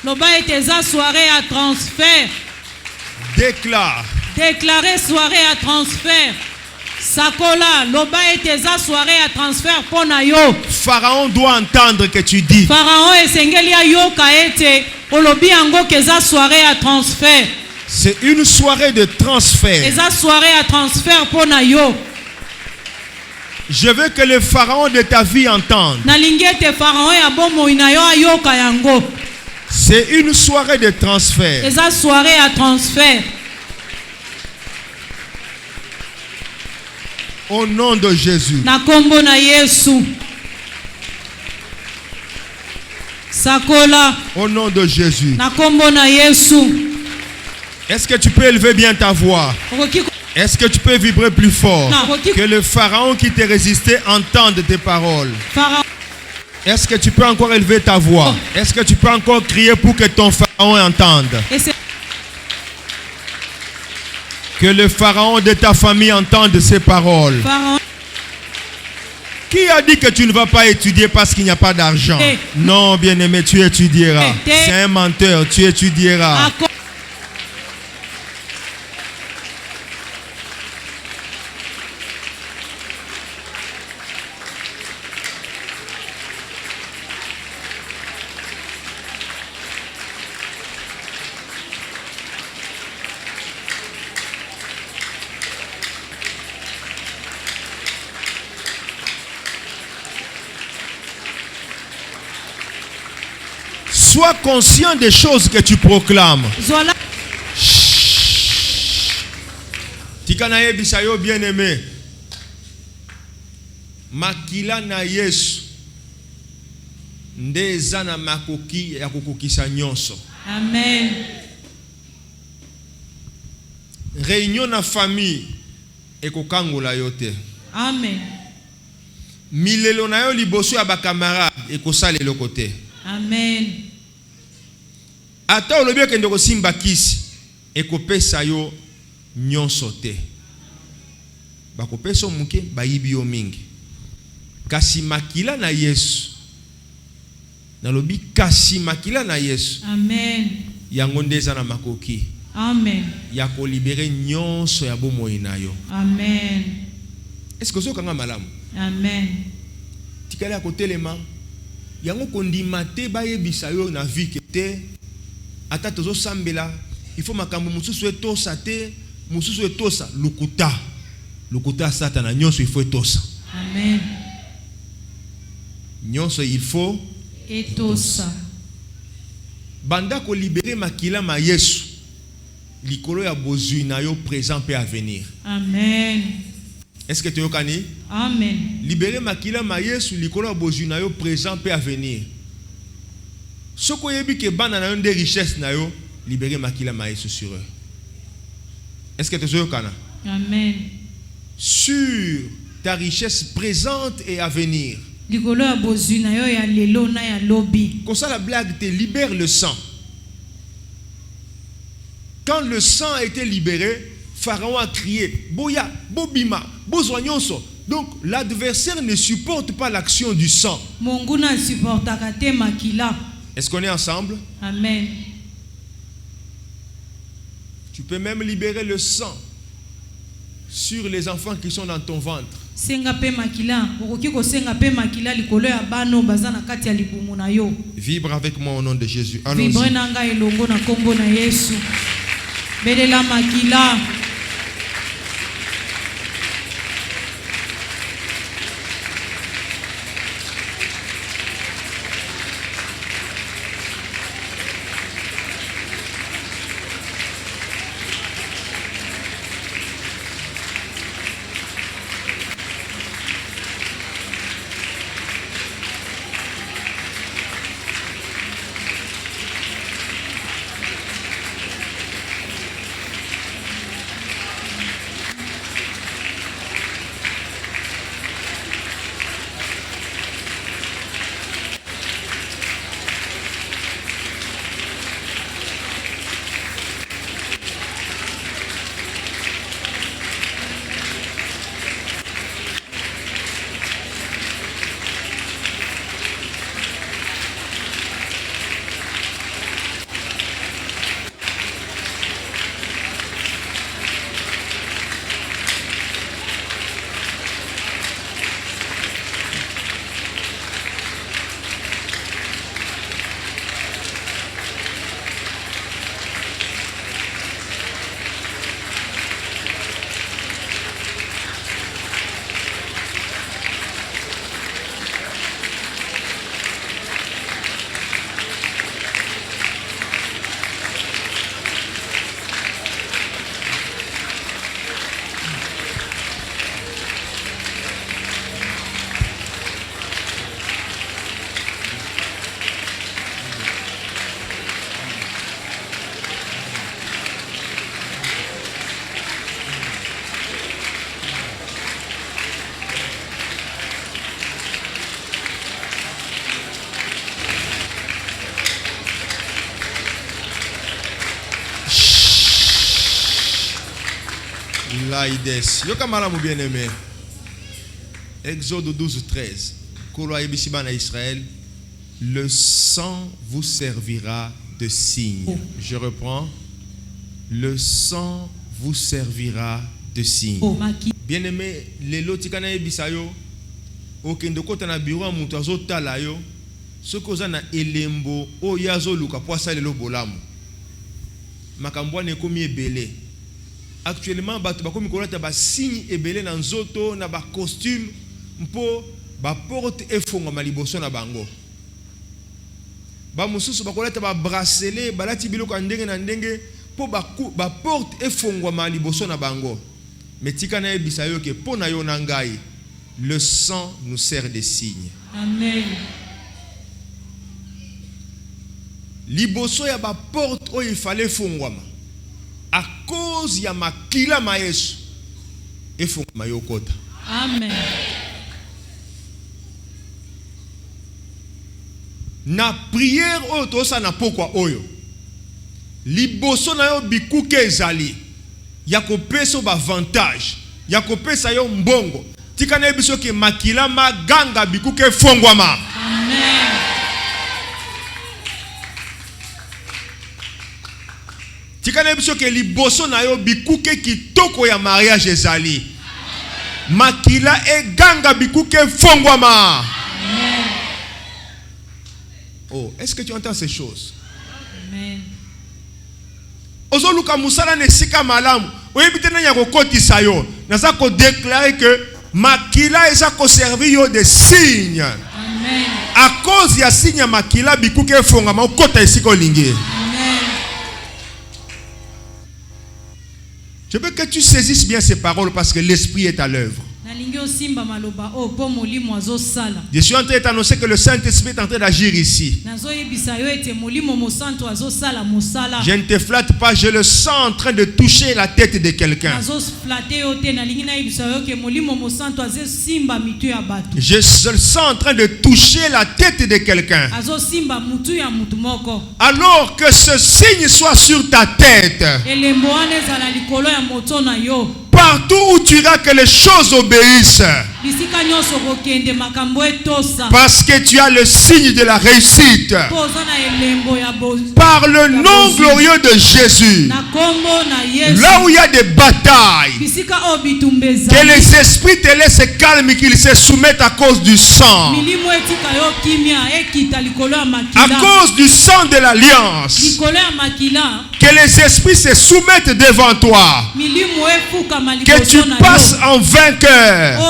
Loba ete za soirée à transfert. Déclare. Déclarer soirée à transfert. Sakola, loba ete za soirée à transfert pona yo. Pharaon doit entendre que tu dis. Pharaon esengeli ayoka ete olobi yango ke za soirée à transfert. C'est une soirée de transfert. Eza soirée à transfert pona yo. Je veux que le pharaon de ta vie entende. Nalingi ete pharaon ya bomo ina yo ayoka yango. C'est une soirée de transfert. Eza soirée à transfert. Au nom de Jésus. Na kombo na Yesu. Sakola. Au nom de Jésus. Na kombo na Yesu. Est-ce que tu peux élever bien ta voix? Est-ce que tu peux vibrer plus fort? Que le pharaon qui te résistait entende tes paroles. Est-ce que tu peux encore élever ta voix? Est-ce que tu peux encore crier pour que ton pharaon entende? Que le pharaon de ta famille entende ces paroles. Qui a dit que tu ne vas pas étudier parce qu'il n'y a pas d'argent? Non, bien-aimé, tu étudieras. C'est un menteur, tu étudieras. Sois conscient des choses que tu proclames. Tikanaye bisayo bien-aimé. Makila na Yesu. Ndeza na makoki ya kokokisa nyonso. Amen. Réunion na famille ekokangola yote. Amen. Milelo na yo liboso ya ba camarade ekosala le côté. Amen. Ata olobi okende kosimba kisi ekopesa yo nyonso te. Bakopesa muke bayibi yo mingi. Kasi makila na Yesu. Nalobi kasi makila na Yesu. Amen. Yango ndeza na makoki. Amen. Ya ko libérer nyonso ya bomoi na yo. Amen. Est-ce que sokanga malamu? Amen. Tikala ya kotelema. Yango kondima te bayebisa yo na vie kete. Ata tozo sambela, il faut makambo mususu etosa te, mususu etosa lukuta. Lukuta satana nyonso il faut etosa. Amen. Nyonso il faut etosa. Banda ko libérer makila ma Yesu. Likolo ya bozui na yo présent pe à venir. Amen. Est-ce que tu es kani? Amen. Libérer makila ma Yesu likolo ya bozui na yo présent pe à venir. Soko yebi ke bana na yo des richesses na yo, libérer makila ma Yesu sur eux. Est-ce que tu es kana? Amen. Sur ta richesse présente et à venir. Likolo ya bozui na yo ya lelo na ya lobi. Comme ça la blague te libère le sang. Quand le sang a été libéré, Pharaon a crié, Boya, Bobima, Bozoanyonso. Donc l'adversaire ne supporte pas l'action du sang. Monguna supportaka te makila. Est-ce qu'on est ensemble? Amen. Tu peux même libérer le sang sur les enfants qui sont dans ton ventre. Senga pe makila, okoki ko senga pe makila likolo ya bano bazana kati ya libumu na yo. Vibre avec moi au nom de Jésus. Allons-y. Vibre nanga elongo na kombo na Yesu. Belela makila. Laides. Yokamala mon bien-aimé. Exode 12, 13. Kolo Ebisibana Israël. Le sang vous servira de signe. Je reprends. Le sang vous servira de signe. Bien-aimé, les lotikana Ebisayo. Okendo kota na bureau mutu azotala yo. Soko za na elembo o yazo luka poasa lelo bolamu. Makambo ne komi ebele. Actuellement bato bakomi kolata ba signe ebele na nzoto na ba costume mpo ba porte efongwa liboso na bango. Ba mususu bakolata ba bracelet balati biloko ndenge na ndenge po ba porte efongwa liboso na bango. Metika na ebisa yo ke po na yo na ngai. Le sang nous sert de signe. Amen. Liboso ya ba porte o il fallait fongwama. À cause ya makila maesu efongwama yokota. Amen. Na prière oyo tosa na pokwa oyo. Liboso na yo bikuke ezali. Ya kopesa ba avantage. Ya kopesa yo mbongo. Tika na ebiso ke makila maganga bikuke fongwama. Amen. Tika na ebiso ke liboso na yo bikuke kitoko ya mariage ezali. Makila eganga bikuke fongwama. Amen. Oh, est-ce que tu entends ces choses? Amen. Ozo luka musala ne sika malamu. Oyebite na yako kotisa yo. Naza ko déclarer que makila eza ko servir yo de signe. Amen. À cause ya signe ya makila bikuke fongama okota esika olingi. Amen. Je veux que tu saisisses bien ces paroles parce que l'esprit est à l'œuvre. Je suis en train d'annoncer que le Saint-Esprit est en train d'agir ici. Je ne te flatte pas, je le sens en train de toucher la tête de quelqu'un. Je le sens en train de toucher la tête de quelqu'un. Alors que ce signe soit sur ta tête. Partout où tu iras, que les choses obéissent. Parce que tu as le signe de la réussite. Par le nom glorieux de Jésus. Là où il y a des batailles, que les esprits te laissent calmes et qu'ils se soumettent à cause du sang. À cause du sang de l'alliance. Que les esprits se soumettent devant toi. Que tu passes en vainqueur.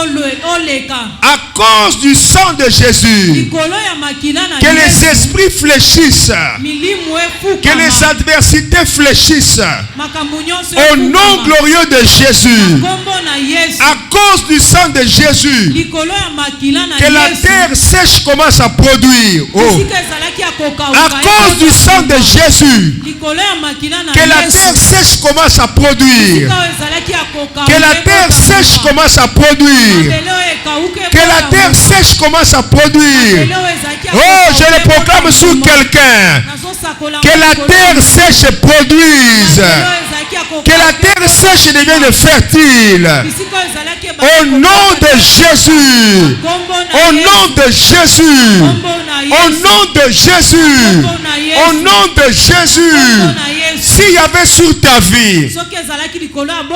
À cause du sang de Jésus. Que les esprits fléchissent. Que les adversités fléchissent. Au nom glorieux de Jésus. À cause du sang de Jésus. Que la terre sèche commence à produire. Oh. À cause du sang de Jésus. Que la terre sèche commence à produire. Que la terre sèche commence à produire. Que la terre sèche commence à produire. Oh, je le proclame sur quelqu'un. Que la terre sèche produise. Que la terre sèche devienne fertile. Au nom de Jésus. Au nom de Jésus. Au nom de Jésus. Au nom de Jésus. S'il y avait sur ta vie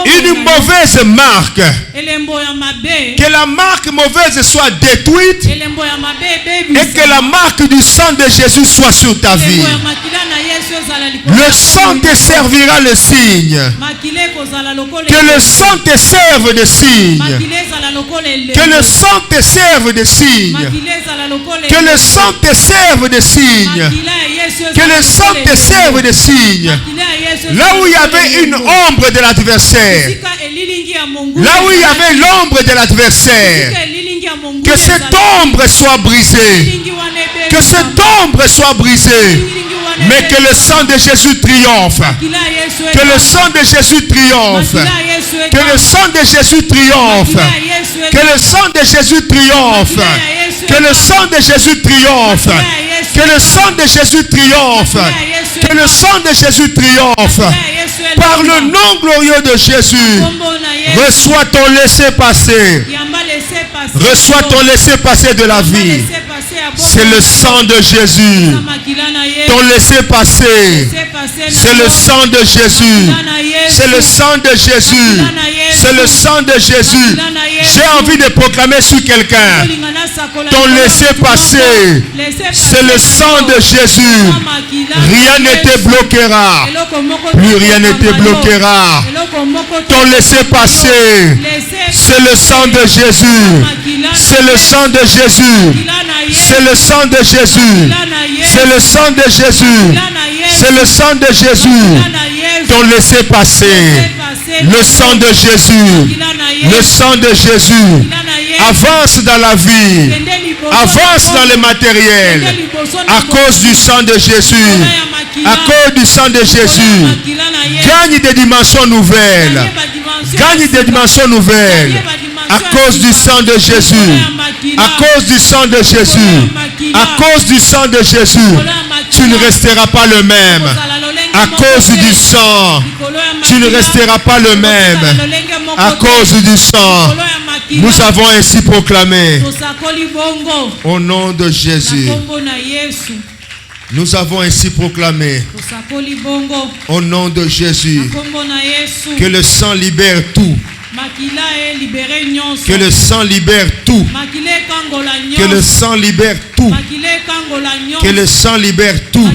une mauvaise marque, que la marque mauvaise soit détruite et que la marque du sang de Jésus soit sur ta vie. Le sang te servira le signe. Que le sang te serve de signe. Que le sang te serve de signe. Que le sang te serve de signe. Que le sang te serve de signe. Là où il y avait une ombre de l'adversaire, là où il y avait l'ombre de l'adversaire, que cette ombre soit brisée. Que cette ombre soit brisée. Mais que le sang de Jésus triomphe. Que le sang de Jésus triomphe. Que le sang de Jésus triomphe. Que le sang de Jésus triomphe. Que le sang de Jésus triomphe. Que le sang de Jésus triomphe. Que le sang de Jésus triomphe. Par le nom glorieux de Jésus, reçois ton laissez-passer. Reçois ton laissez-passer de la vie. C'est le sang de Jésus. Ton laissez-passer. C'est le sang de Jésus. C'est le sang de Jésus. C'est le sang de Jésus. J'ai envie de proclamer sur quelqu'un. Ton laissez-passer. C'est le sang de Jésus. Rien ne te bloquera. Plus rien ne te bloquera. Ton laissez-passer. C'est le sang de Jésus. C'est le sang de Jésus. C'est le sang de Jésus. C'est le sang de Jésus. C'est le sang de Jésus. Ton laissez-passer. Le sang de Jésus. Le sang de Jésus. Avance dans la vie. Avance dans le matériel. À cause du sang de Jésus. À cause du sang de Jésus. Gagne des dimensions nouvelles. Gagne des dimensions nouvelles. À cause du sang de Jésus. À cause du sang de Jésus. À cause du sang de Jésus. Tu ne resteras pas le même. À cause du sang. Tu ne resteras pas le même. À cause du sang. Nous avons ainsi proclamé. Au nom de Jésus. Nous avons ainsi proclamé. Au nom de Jésus. Que le sang libère tout. Que le sang libère tout. Que le sang libère tout. Que le sang libère tout.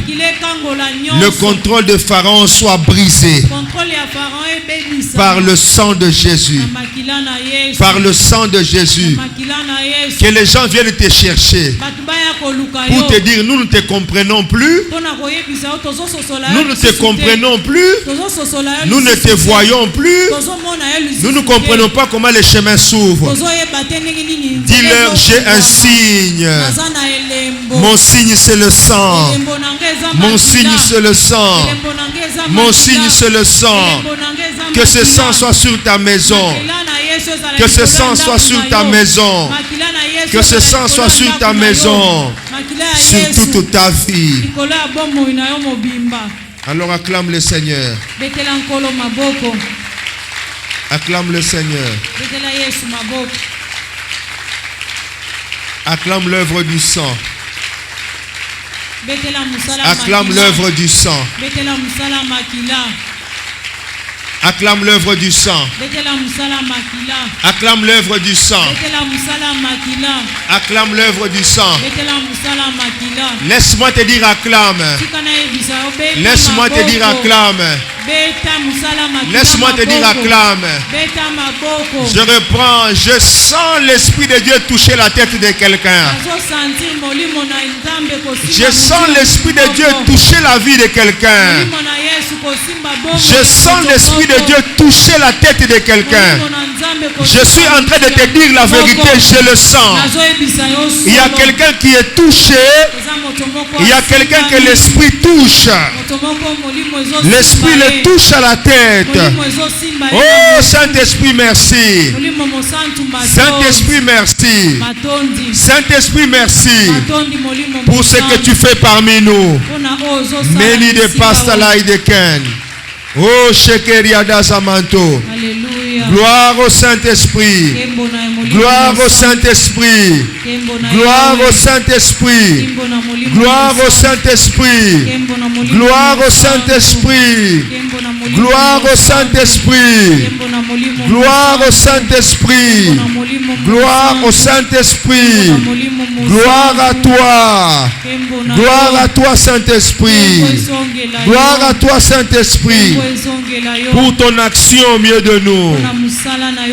Le contrôle de Pharaon soit brisé. Par le sang de Jésus. Par le sang de Jésus. Que les gens viennent te chercher. Pour te dire, nous ne te comprenons plus. Nous ne te comprenons plus. Nous ne te voyons plus. Nous ne comprenons pas comment les chemins s'ouvrent. Dis-leur, j'ai un signe. Mon signe, c'est le sang. Mon signe, c'est le sang. Mon signe, c'est le sang. Que ce sang soit sur ta maison. Que ce sang soit sur ta maison. Que ce sang soit sur ta maison. Sur toute ta vie. Alors acclame le Seigneur. Acclame le Seigneur. Acclame l'œuvre du sang. Acclame l'œuvre du sang. Acclame l'œuvre du sang. Acclame l'œuvre du sang. Acclame l'œuvre du sang. Laisse-moi te dire acclame. Laisse-moi te dire acclame. Laisse-moi te dire acclame. Je reprends. Je sens l'Esprit de Dieu toucher la tête de quelqu'un. Je sens l'Esprit de Dieu toucher la vie de quelqu'un. Je sens l'Esprit de Dieu toucher la tête de quelqu'un. Je suis en train de te dire la vérité, je le sens. Il y a quelqu'un qui est touché. Il y a quelqu'un que l'Esprit touche. L'Esprit le touche à la tête. Oh Saint-Esprit, merci. Saint-Esprit, merci. Saint-Esprit, merci pour ce que tu fais parmi nous. Meni de pastalaï de Ken. Oh Shekeriada Zamanto. Gloire au Saint-Esprit. Gloire au Saint-Esprit. Gloire au Saint-Esprit. Gloire au Saint-Esprit. Gloire au Saint-Esprit. Gloire au Saint-Esprit. Gloire au Saint-Esprit. Gloire au Saint-Esprit. Gloire à toi. Gloire à toi, Saint-Esprit. Gloire à toi, Saint-Esprit. Pour ton action au milieu de nous.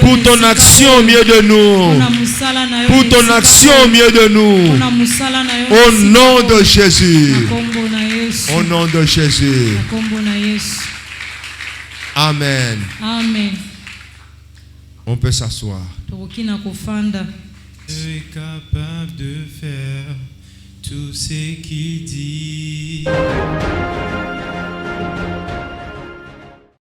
Pour ton action au milieu de nous. Pour ton action au milieu de nous. Au nom de Jésus. Au nom de Jésus. Amen. Amen. On peut s'asseoir. Tu es capable de faire tout ce qu'il dit.